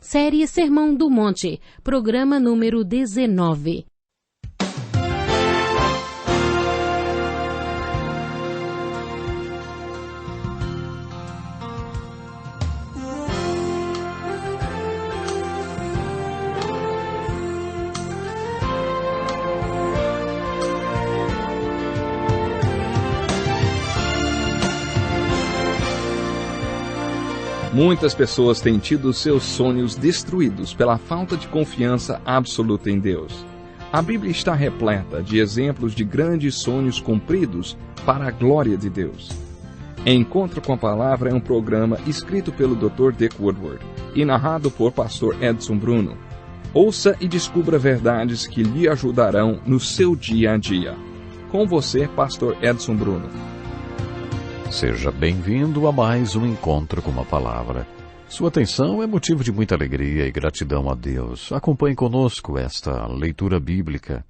Série Sermão do Monte, programa número 19. Muitas pessoas têm tido seus sonhos destruídos pela falta de confiança absoluta em Deus. A Bíblia está repleta de exemplos de grandes sonhos cumpridos para a glória de Deus. Encontro com a Palavra é um programa escrito pelo Dr. Dick Woodward e narrado por Pastor Edson Bruno. Ouça e descubra verdades que lhe ajudarão no seu dia a dia. Com você, Pastor Edson Bruno. Seja bem-vindo a mais um Encontro com a Palavra. Sua atenção é motivo de muita alegria e gratidão a Deus. Acompanhe conosco esta leitura bíblica.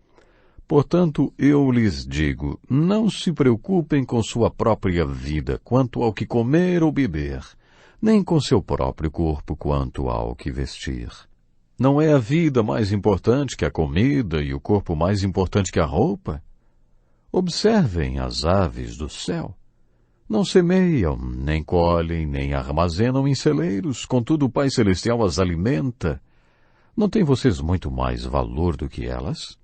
Portanto, eu lhes digo, não se preocupem com sua própria vida quanto ao que comer ou beber, nem com seu próprio corpo quanto ao que vestir. Não é a vida mais importante que a comida e o corpo mais importante que a roupa? Observem as aves do céu. Não semeiam, nem colhem, nem armazenam em celeiros, contudo o Pai Celestial as alimenta. Não têm vocês muito mais valor do que elas?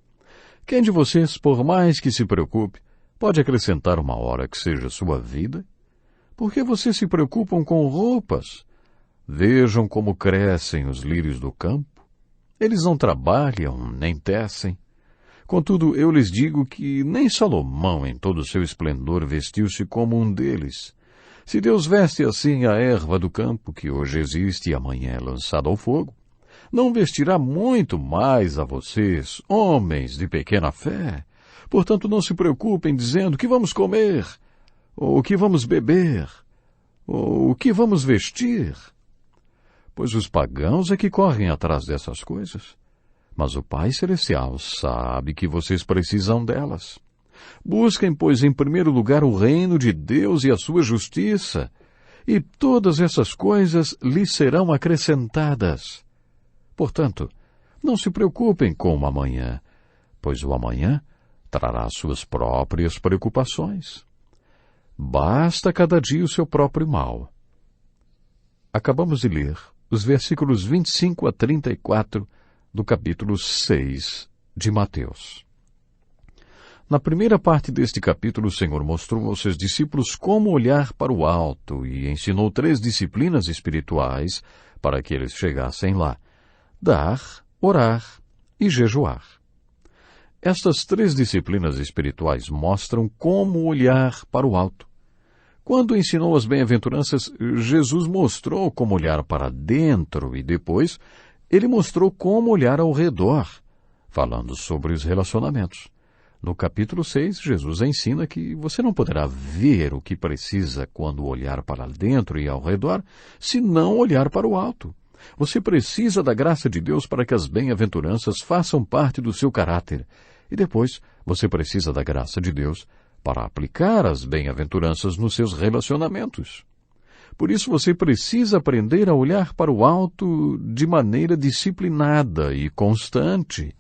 Quem de vocês, por mais que se preocupe, pode acrescentar uma hora que seja sua vida? Por que vocês se preocupam com roupas? Vejam como crescem os lírios do campo. Eles não trabalham, nem tecem. Contudo, eu lhes digo que nem Salomão, em todo o seu esplendor, vestiu-se como um deles. Se Deus veste assim a erva do campo, que hoje existe e amanhã é lançada ao fogo, não vestirá muito mais a vocês, homens de pequena fé? Portanto, não se preocupem dizendo o que vamos comer, ou o que vamos beber, ou o que vamos vestir. Pois os pagãos é que correm atrás dessas coisas. Mas o Pai Celestial sabe que vocês precisam delas. Busquem, pois, em primeiro lugar o reino de Deus e a sua justiça, e todas essas coisas lhes serão acrescentadas. Portanto, não se preocupem com o amanhã, pois o amanhã trará suas próprias preocupações. Basta cada dia o seu próprio mal. Acabamos de ler os versículos 25 a 34 do capítulo 6 de Mateus. Na primeira parte deste capítulo, o Senhor mostrou aos seus discípulos como olhar para o alto e ensinou 3 disciplinas espirituais para que eles chegassem lá: dar, orar e jejuar. Estas 3 disciplinas espirituais mostram como olhar para o alto. Quando ensinou as bem-aventuranças, Jesus mostrou como olhar para dentro e depois ele mostrou como olhar ao redor, falando sobre os relacionamentos. No capítulo 6, Jesus ensina que você não poderá ver o que precisa quando olhar para dentro e ao redor, se não olhar para o alto. Você precisa da graça de Deus para que as bem-aventuranças façam parte do seu caráter. E depois, você precisa da graça de Deus para aplicar as bem-aventuranças nos seus relacionamentos. Por isso você precisa aprender a olhar para o alto de maneira disciplinada e constante.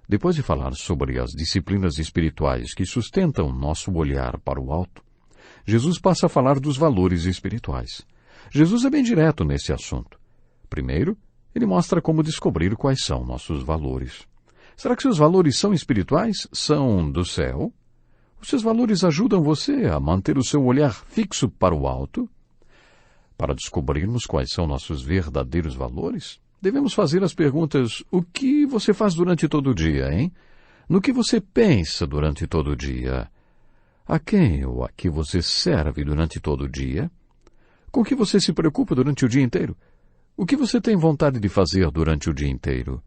Depois de falar sobre as disciplinas espirituais que sustentam nosso olhar para o alto, Jesus passa a falar dos valores espirituais. Jesus é bem direto nesse assunto. Primeiro, ele mostra como descobrir quais são nossos valores. Será que seus valores são espirituais? São do céu? Os seus valores ajudam você a manter o seu olhar fixo para o alto? Para descobrirmos quais são nossos verdadeiros valores, devemos fazer as perguntas: o que você faz durante todo o dia, hein? No que você pensa durante todo o dia? A quem ou a que você serve durante todo o dia? Com que você se preocupa durante o dia inteiro? O que você tem vontade de fazer durante o dia inteiro?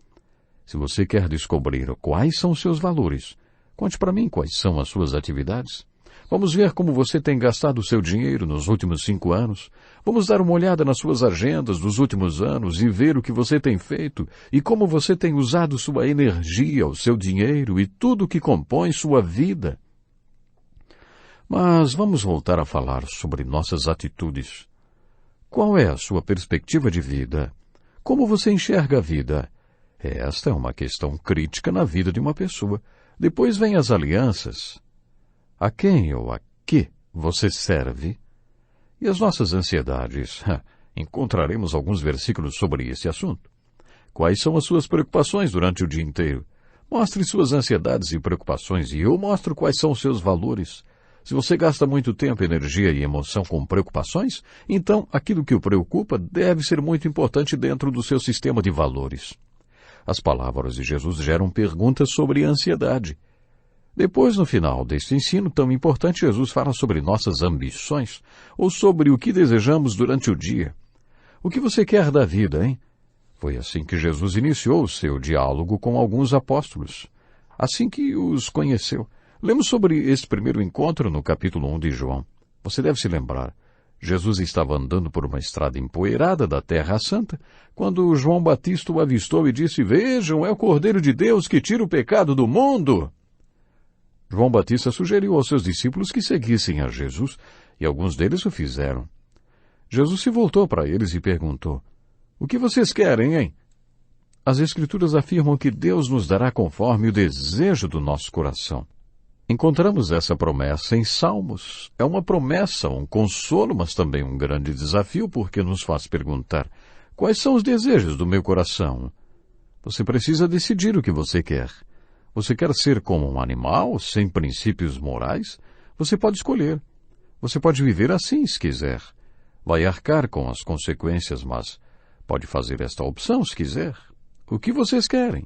Se você quer descobrir quais são os seus valores, conte para mim quais são as suas atividades. Vamos ver como você tem gastado o seu dinheiro nos últimos 5 anos. Vamos dar uma olhada nas suas agendas dos últimos anos e ver o que você tem feito e como você tem usado sua energia, o seu dinheiro e tudo que compõe sua vida. Mas vamos voltar a falar sobre nossas atitudes. Qual é a sua perspectiva de vida? Como você enxerga a vida? Esta é uma questão crítica na vida de uma pessoa. Depois vêm as alianças. A quem ou a que você serve? E as nossas ansiedades? Encontraremos alguns versículos sobre esse assunto. Quais são as suas preocupações durante o dia inteiro? Mostre suas ansiedades e preocupações e eu mostro quais são os seus valores. Se você gasta muito tempo, energia e emoção com preocupações, então aquilo que o preocupa deve ser muito importante dentro do seu sistema de valores. As palavras de Jesus geram perguntas sobre ansiedade. Depois, no final deste ensino tão importante, Jesus fala sobre nossas ambições, ou sobre o que desejamos durante o dia. O que você quer da vida, hein? Foi assim que Jesus iniciou o seu diálogo com alguns apóstolos, assim que os conheceu. Lemos sobre este primeiro encontro no capítulo 1 de João. Você deve se lembrar. Jesus estava andando por uma estrada empoeirada da Terra Santa, quando João Batista o avistou e disse, vejam, é o Cordeiro de Deus que tira o pecado do mundo. João Batista sugeriu aos seus discípulos que seguissem a Jesus, e alguns deles o fizeram. Jesus se voltou para eles e perguntou, o que vocês querem, hein? As Escrituras afirmam que Deus nos dará conforme o desejo do nosso coração. Encontramos essa promessa em Salmos. É uma promessa, um consolo, mas também um grande desafio, porque nos faz perguntar, quais são os desejos do meu coração? Você precisa decidir o que você quer. Você quer ser como um animal, sem princípios morais? Você pode escolher. Você pode viver assim, se quiser. Vai arcar com as consequências, mas pode fazer esta opção, se quiser. O que vocês querem?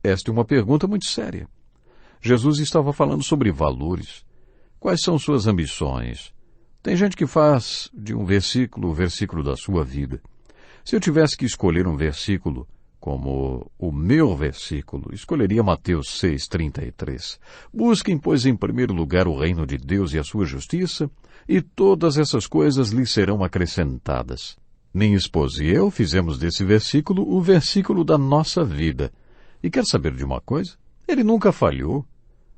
Esta é uma pergunta muito séria. Jesus estava falando sobre valores. Quais são suas ambições? Tem gente que faz de um versículo o versículo da sua vida. Se eu tivesse que escolher um versículo como o meu versículo, escolheria Mateus 6:33. Busquem, pois, em primeiro lugar o reino de Deus e a sua justiça, e todas essas coisas lhes serão acrescentadas. Minha esposa e eu fizemos desse versículo o versículo da nossa vida. E quer saber de uma coisa? Ele nunca falhou.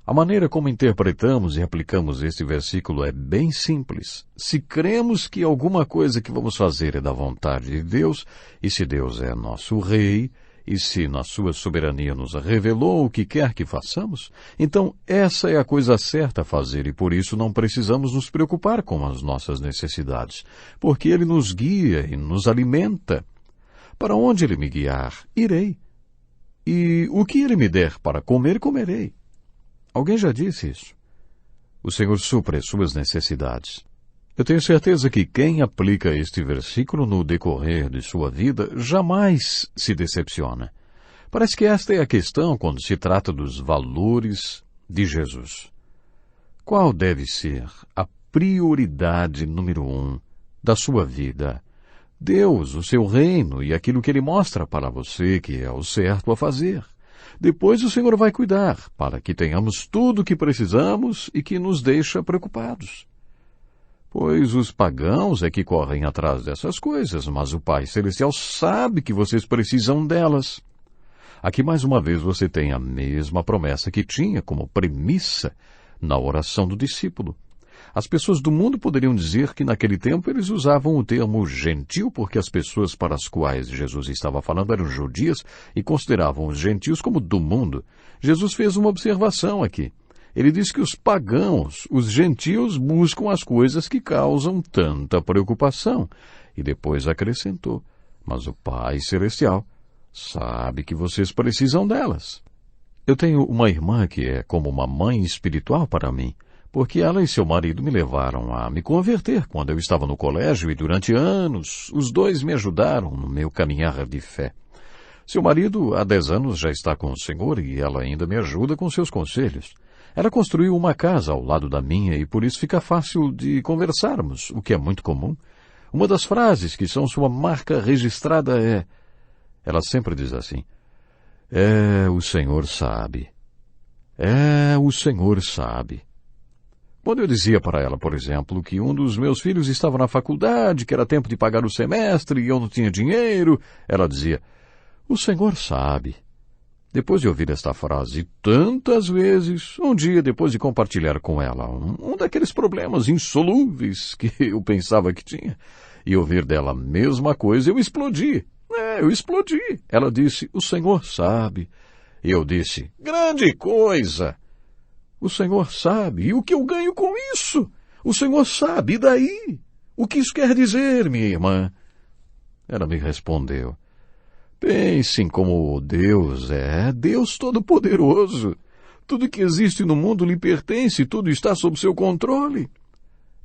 A maneira como interpretamos e aplicamos este versículo é bem simples. Se cremos que alguma coisa que vamos fazer é da vontade de Deus, e se Deus é nosso Rei, e se na sua soberania nos revelou o que quer que façamos, então essa é a coisa certa a fazer e por isso não precisamos nos preocupar com as nossas necessidades, porque Ele nos guia e nos alimenta. Para onde Ele me guiar, irei. E o que Ele me der para comer, comerei. Alguém já disse isso. O Senhor supre as suas necessidades. Eu tenho certeza que quem aplica este versículo no decorrer de sua vida jamais se decepciona. Parece que esta é a questão quando se trata dos valores de Jesus. Qual deve ser a prioridade número 1 da sua vida? Deus, o seu reino e aquilo que Ele mostra para você que é o certo a fazer. Depois o Senhor vai cuidar para que tenhamos tudo o que precisamos e que nos deixa preocupados. Pois os pagãos é que correm atrás dessas coisas, mas o Pai Celestial sabe que vocês precisam delas. Aqui mais uma vez você tem a mesma promessa que tinha como premissa na oração do discípulo. As pessoas do mundo poderiam dizer que naquele tempo eles usavam o termo gentil porque as pessoas para as quais Jesus estava falando eram judias e consideravam os gentios como do mundo. Jesus fez uma observação aqui. Ele diz que os pagãos, os gentios, buscam as coisas que causam tanta preocupação. E depois acrescentou, mas o Pai Celestial sabe que vocês precisam delas. Eu tenho uma irmã que é como uma mãe espiritual para mim, porque ela e seu marido me levaram a me converter quando eu estava no colégio e durante anos os dois me ajudaram no meu caminhar de fé. Seu marido há 10 anos já está com o Senhor e ela ainda me ajuda com seus conselhos. Ela construiu uma casa ao lado da minha e por isso fica fácil de conversarmos, o que é muito comum. Uma das frases que são sua marca registrada é... Ela sempre diz assim, o Senhor sabe. O Senhor sabe. Quando eu dizia para ela, por exemplo, que um dos meus filhos estava na faculdade, que era tempo de pagar o semestre e eu não tinha dinheiro, ela dizia, o Senhor sabe. Depois de ouvir esta frase tantas vezes, um dia depois de compartilhar com ela um daqueles problemas insolúveis que eu pensava que tinha, e ouvir dela a mesma coisa, eu explodi. Eu explodi. Ela disse, o Senhor sabe. Eu disse, grande coisa. O Senhor sabe. E o que eu ganho com isso? O Senhor sabe. E daí? O que isso quer dizer, minha irmã? Ela me respondeu, pense em como Deus é Deus Todo-Poderoso. Tudo que existe no mundo lhe pertence, tudo está sob seu controle.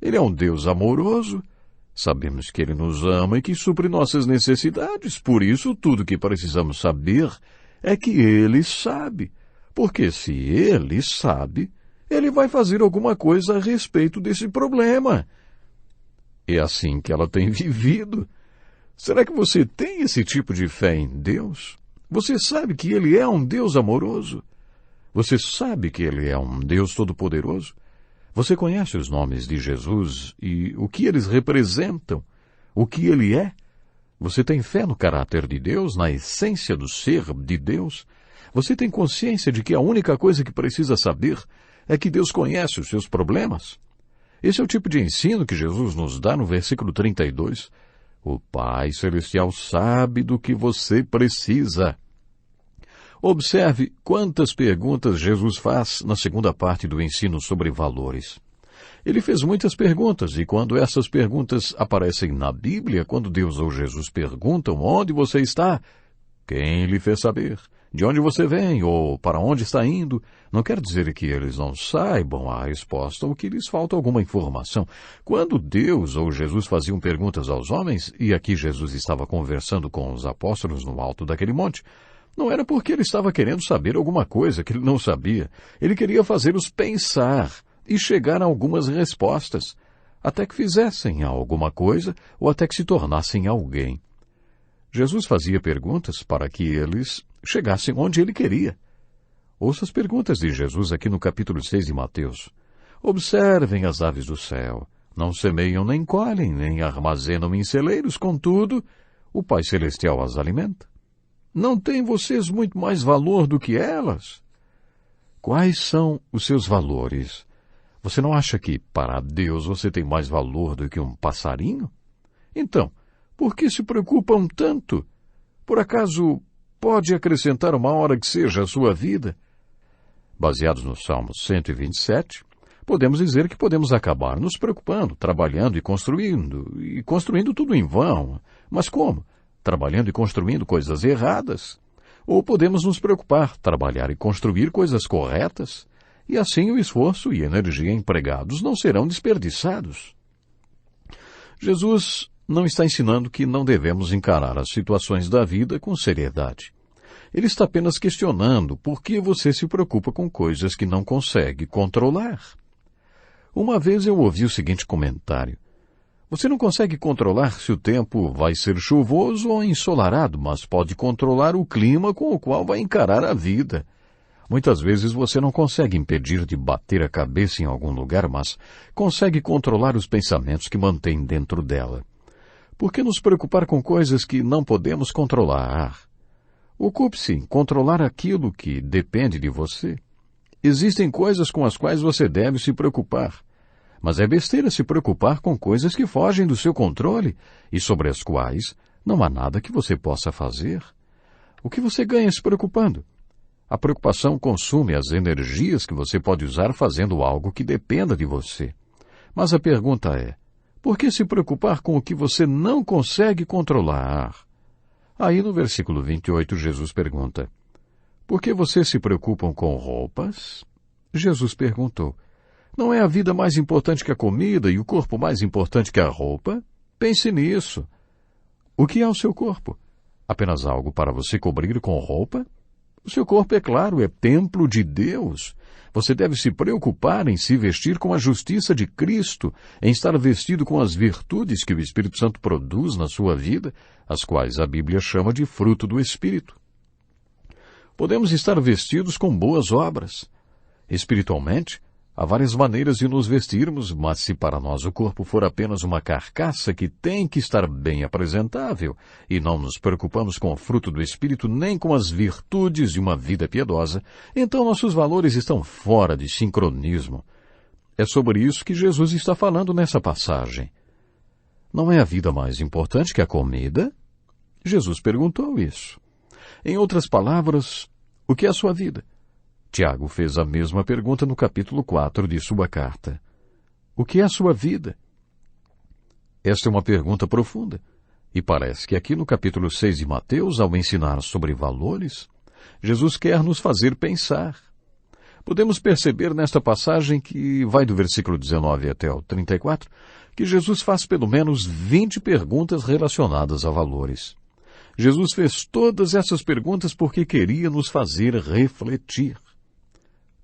Ele é um Deus amoroso. Sabemos que Ele nos ama e que supre nossas necessidades. Por isso, tudo que precisamos saber é que Ele sabe. Porque se Ele sabe, Ele vai fazer alguma coisa a respeito desse problema. É assim que ela tem vivido. Será que você tem esse tipo de fé em Deus? Você sabe que Ele é um Deus amoroso? Você sabe que Ele é um Deus todo-poderoso? Você conhece os nomes de Jesus e o que eles representam? O que Ele é? Você tem fé no caráter de Deus, na essência do ser de Deus? Você tem consciência de que a única coisa que precisa saber é que Deus conhece os seus problemas? Esse é o tipo de ensino que Jesus nos dá no versículo 32. O Pai Celestial sabe do que você precisa. Observe quantas perguntas Jesus faz na segunda parte do ensino sobre valores. Ele fez muitas perguntas, e quando essas perguntas aparecem na Bíblia, quando Deus ou Jesus perguntam onde você está, quem lhe fez saber, de onde você vem ou para onde está indo, não quer dizer que eles não saibam a resposta ou que lhes falta alguma informação. Quando Deus ou Jesus faziam perguntas aos homens, e aqui Jesus estava conversando com os apóstolos no alto daquele monte, não era porque ele estava querendo saber alguma coisa que ele não sabia. Ele queria fazê-los pensar e chegar a algumas respostas, até que fizessem alguma coisa ou até que se tornassem alguém. Jesus fazia perguntas para que eles chegassem onde ele queria. Ouça as perguntas de Jesus aqui no capítulo 6 de Mateus. Observem as aves do céu. Não semeiam, nem colhem, nem armazenam em celeiros, contudo, o Pai Celestial as alimenta. Não têm vocês muito mais valor do que elas? Quais são os seus valores? Você não acha que, para Deus, você tem mais valor do que um passarinho? Então, por que se preocupam tanto? Por acaso pode acrescentar uma hora que seja a sua vida? Baseados no Salmo 127, podemos dizer que podemos acabar nos preocupando, trabalhando e construindo tudo em vão. Mas como? Trabalhando e construindo coisas erradas? Ou podemos nos preocupar, trabalhar e construir coisas corretas? E assim o esforço e energia empregados não serão desperdiçados. Jesus não está ensinando que não devemos encarar as situações da vida com seriedade. Ele está apenas questionando por que você se preocupa com coisas que não consegue controlar. Uma vez eu ouvi o seguinte comentário. Você não consegue controlar se o tempo vai ser chuvoso ou ensolarado, mas pode controlar o clima com o qual vai encarar a vida. Muitas vezes você não consegue impedir de bater a cabeça em algum lugar, mas consegue controlar os pensamentos que mantém dentro dela. Por que nos preocupar com coisas que não podemos controlar? Ocupe-se em controlar aquilo que depende de você. Existem coisas com as quais você deve se preocupar. Mas é besteira se preocupar com coisas que fogem do seu controle e sobre as quais não há nada que você possa fazer. O que você ganha se preocupando? A preocupação consome as energias que você pode usar fazendo algo que dependa de você. Mas a pergunta é, por que se preocupar com o que você não consegue controlar? Aí no versículo 28 Jesus pergunta, por que vocês se preocupam com roupas? Jesus perguntou, não é a vida mais importante que a comida e o corpo mais importante que a roupa? Pense nisso. O que é o seu corpo? Apenas algo para você cobrir com roupa? O seu corpo, é claro, é templo de Deus. Você deve se preocupar em se vestir com a justiça de Cristo, em estar vestido com as virtudes que o Espírito Santo produz na sua vida, as quais a Bíblia chama de fruto do Espírito. Podemos estar vestidos com boas obras. Espiritualmente, há várias maneiras de nos vestirmos, mas se para nós o corpo for apenas uma carcaça que tem que estar bem apresentável, e não nos preocupamos com o fruto do Espírito nem com as virtudes de uma vida piedosa, então nossos valores estão fora de sincronismo. É sobre isso que Jesus está falando nessa passagem. Não é a vida mais importante que a comida? Jesus perguntou isso. Em outras palavras, o que é a sua vida? Tiago fez a mesma pergunta no capítulo 4 de sua carta. O que é a sua vida? Esta é uma pergunta profunda. E parece que aqui no capítulo 6 de Mateus, ao ensinar sobre valores, Jesus quer nos fazer pensar. Podemos perceber nesta passagem que vai do versículo 19 até o 34, que Jesus faz pelo menos 20 perguntas relacionadas a valores. Jesus fez todas essas perguntas porque queria nos fazer refletir.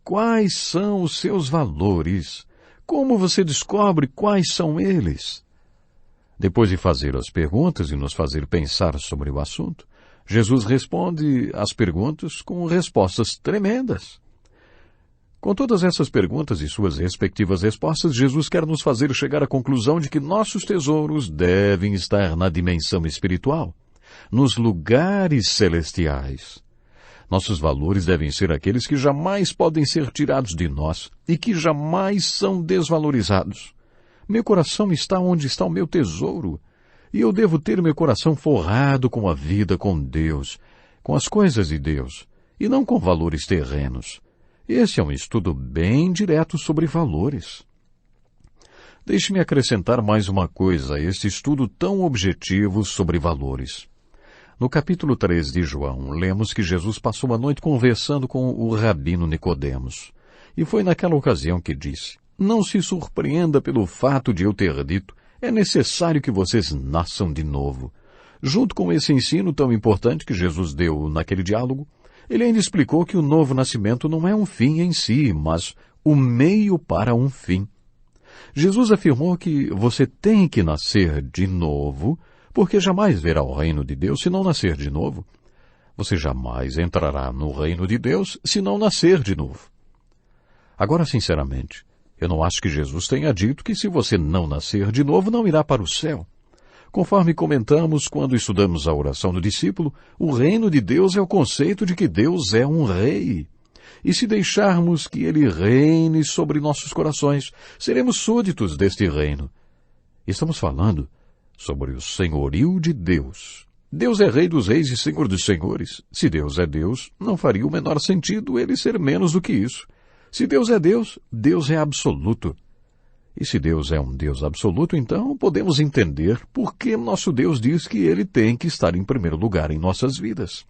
Quais são os seus valores? Como você descobre quais são eles? Depois de fazer as perguntas e nos fazer pensar sobre o assunto, Jesus responde às perguntas com respostas tremendas. Com todas essas perguntas e suas respectivas respostas, Jesus quer nos fazer chegar à conclusão de que nossos tesouros devem estar na dimensão espiritual, nos lugares celestiais. Nossos valores devem ser aqueles que jamais podem ser tirados de nós e que jamais são desvalorizados. Meu coração está onde está o meu tesouro, e eu devo ter meu coração forrado com a vida com Deus, com as coisas de Deus, e não com valores terrenos. Esse é um estudo bem direto sobre valores. Deixe-me acrescentar mais uma coisa a este estudo tão objetivo sobre valores. No capítulo 3 de João, lemos que Jesus passou uma noite conversando com o rabino Nicodemos. E foi naquela ocasião que disse: não se surpreenda pelo fato de eu ter dito, é necessário que vocês nasçam de novo. Junto com esse ensino tão importante que Jesus deu naquele diálogo, ele ainda explicou que o novo nascimento não é um fim em si, mas o meio para um fim. Jesus afirmou que você tem que nascer de novo, porque jamais verá o reino de Deus se não nascer de novo. Você jamais entrará no reino de Deus se não nascer de novo. Agora, sinceramente, eu não acho que Jesus tenha dito que se você não nascer de novo, não irá para o céu. Conforme comentamos quando estudamos a oração do discípulo, o reino de Deus é o conceito de que Deus é um rei. E se deixarmos que ele reine sobre nossos corações, seremos súditos deste reino. Estamos falando sobre o senhorio de Deus. Deus é rei dos reis e senhor dos senhores. Se Deus é Deus, não faria o menor sentido ele ser menos do que isso. Se Deus é Deus, Deus é absoluto. E se Deus é um Deus absoluto, então podemos entender por que nosso Deus diz que ele tem que estar em primeiro lugar em nossas vidas.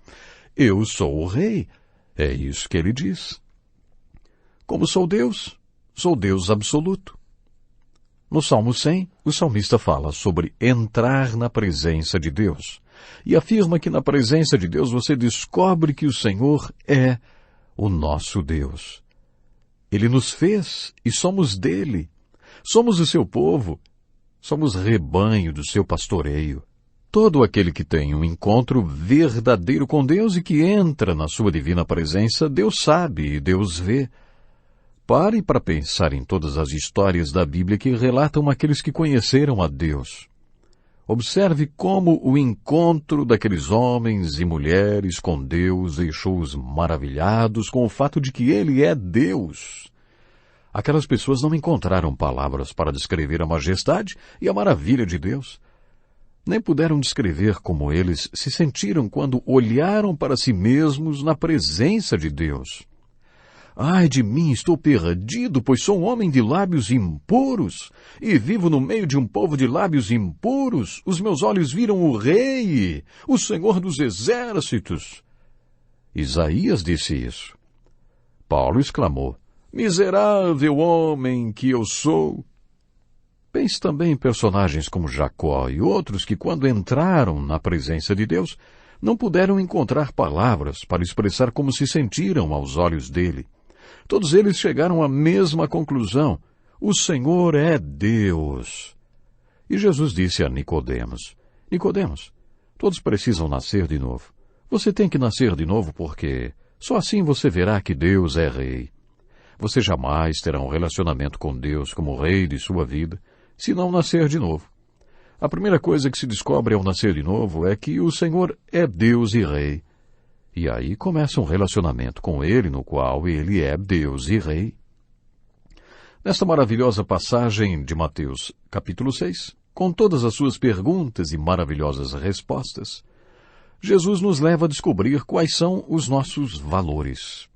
Eu sou o rei. É isso que ele diz. Como sou Deus absoluto. No Salmo 100, o salmista fala sobre entrar na presença de Deus. E afirma que na presença de Deus você descobre que o Senhor é o nosso Deus. Ele nos fez e somos dele. Somos o seu povo. Somos rebanho do seu pastoreio. Todo aquele que tem um encontro verdadeiro com Deus e que entra na sua divina presença, Deus sabe e Deus vê. Pare para pensar em todas as histórias da Bíblia que relatam aqueles que conheceram a Deus. Observe como o encontro daqueles homens e mulheres com Deus deixou-os maravilhados com o fato de que Ele é Deus. Aquelas pessoas não encontraram palavras para descrever a majestade e a maravilha de Deus. Nem puderam descrever como eles se sentiram quando olharam para si mesmos na presença de Deus. Ai de mim, estou perdido, pois sou um homem de lábios impuros, e vivo no meio de um povo de lábios impuros. Os meus olhos viram o Rei, o Senhor dos Exércitos. Isaías disse isso. Paulo exclamou: miserável homem que eu sou. Pense também em personagens como Jacó e outros que, quando entraram na presença de Deus, não puderam encontrar palavras para expressar como se sentiram aos olhos dele. Todos eles chegaram à mesma conclusão: o Senhor é Deus. E Jesus disse a Nicodemos: Nicodemos, todos precisam nascer de novo. Você tem que nascer de novo porque só assim você verá que Deus é Rei. Você jamais terá um relacionamento com Deus como Rei de sua vida se não nascer de novo. A primeira coisa que se descobre ao nascer de novo é que o Senhor é Deus e Rei. E aí começa um relacionamento com Ele no qual Ele é Deus e Rei. Nesta maravilhosa passagem de Mateus, capítulo 6, com todas as suas perguntas e maravilhosas respostas, Jesus nos leva a descobrir quais são os nossos valores.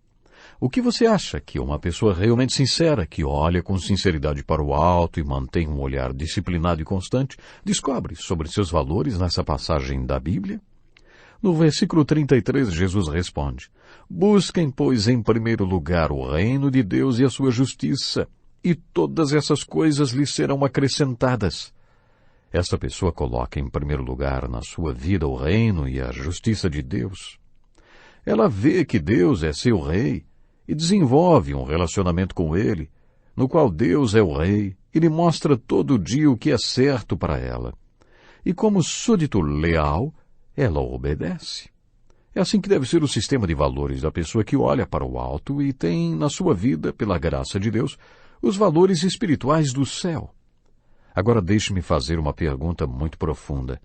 O que você acha que uma pessoa realmente sincera, que olha com sinceridade para o alto e mantém um olhar disciplinado e constante, descobre sobre seus valores nessa passagem da Bíblia? No versículo 33, Jesus responde: Busquem, pois, em primeiro lugar o reino de Deus e a sua justiça, e todas essas coisas lhes serão acrescentadas. Esta pessoa coloca em primeiro lugar na sua vida o reino e a justiça de Deus. Ela vê que Deus é seu rei e desenvolve um relacionamento com ele, no qual Deus é o rei e lhe mostra todo dia o que é certo para ela. E como súdito leal, ela obedece. É assim que deve ser o sistema de valores da pessoa que olha para o alto e tem na sua vida, pela graça de Deus, os valores espirituais do céu. Agora deixe-me fazer uma pergunta muito profunda.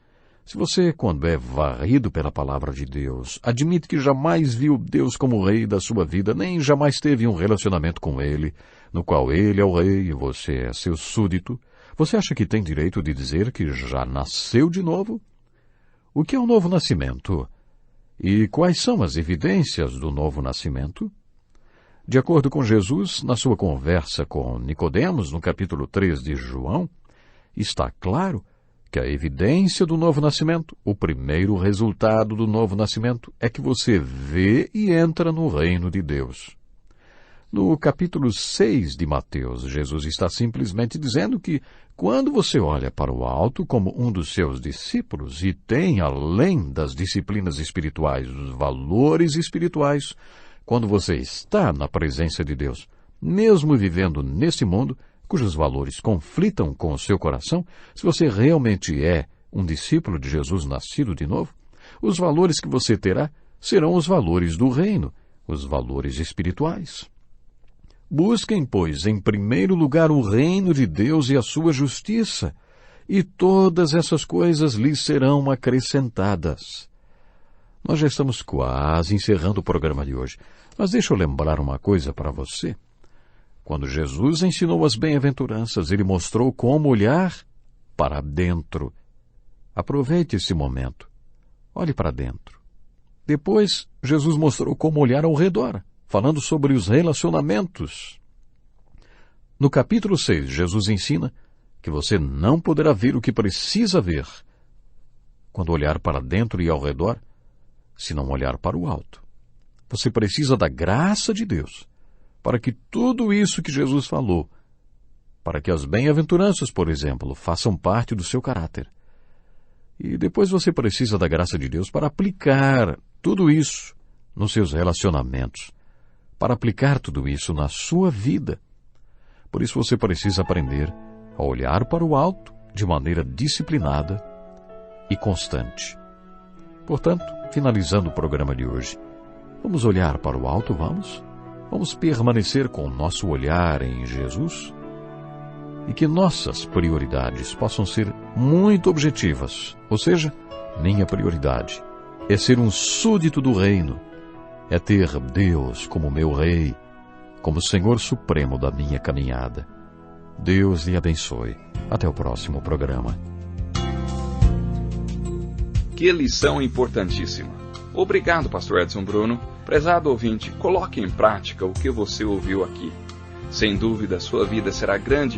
Se você, quando é varrido pela palavra de Deus, admite que jamais viu Deus como rei da sua vida, nem jamais teve um relacionamento com Ele, no qual Ele é o rei e você é seu súdito, você acha que tem direito de dizer que já nasceu de novo? O que é o novo nascimento? E quais são as evidências do novo nascimento? De acordo com Jesus, na sua conversa com Nicodemos, no capítulo 3 de João, está claro que a evidência do novo nascimento, o primeiro resultado do novo nascimento, é que você vê e entra no reino de Deus. No capítulo 6 de Mateus, Jesus está simplesmente dizendo que quando você olha para o alto como um dos seus discípulos e tem, além das disciplinas espirituais, os valores espirituais, quando você está na presença de Deus, mesmo vivendo nesse mundo, cujos valores conflitam com o seu coração, se você realmente é um discípulo de Jesus nascido de novo, os valores que você terá serão os valores do reino, os valores espirituais. Busquem, pois, em primeiro lugar o reino de Deus e a sua justiça, e todas essas coisas lhes serão acrescentadas. Nós já estamos quase encerrando o programa de hoje, mas deixa eu lembrar uma coisa para você. Quando Jesus ensinou as bem-aventuranças, ele mostrou como olhar para dentro. Aproveite esse momento. Olhe para dentro. Depois, Jesus mostrou como olhar ao redor, falando sobre os relacionamentos. No capítulo 6, Jesus ensina que você não poderá ver o que precisa ver quando olhar para dentro e ao redor, se não olhar para o alto. Você precisa da graça de Deus para que tudo isso que Jesus falou, para que as bem-aventuranças, por exemplo, façam parte do seu caráter. E depois você precisa da graça de Deus para aplicar tudo isso nos seus relacionamentos, para aplicar tudo isso na sua vida. Por isso você precisa aprender a olhar para o alto de maneira disciplinada e constante. Portanto, finalizando o programa de hoje, vamos olhar para o alto, vamos? Vamos permanecer com o nosso olhar em Jesus? E que nossas prioridades possam ser muito objetivas. Ou seja, minha prioridade é ser um súdito do reino, é ter Deus como meu rei, como Senhor Supremo da minha caminhada. Deus lhe abençoe. Até o próximo programa. Que lição importantíssima. Obrigado, Pastor Edson Bruno. Prezado ouvinte, coloque em prática o que você ouviu aqui. Sem dúvida, sua vida será grande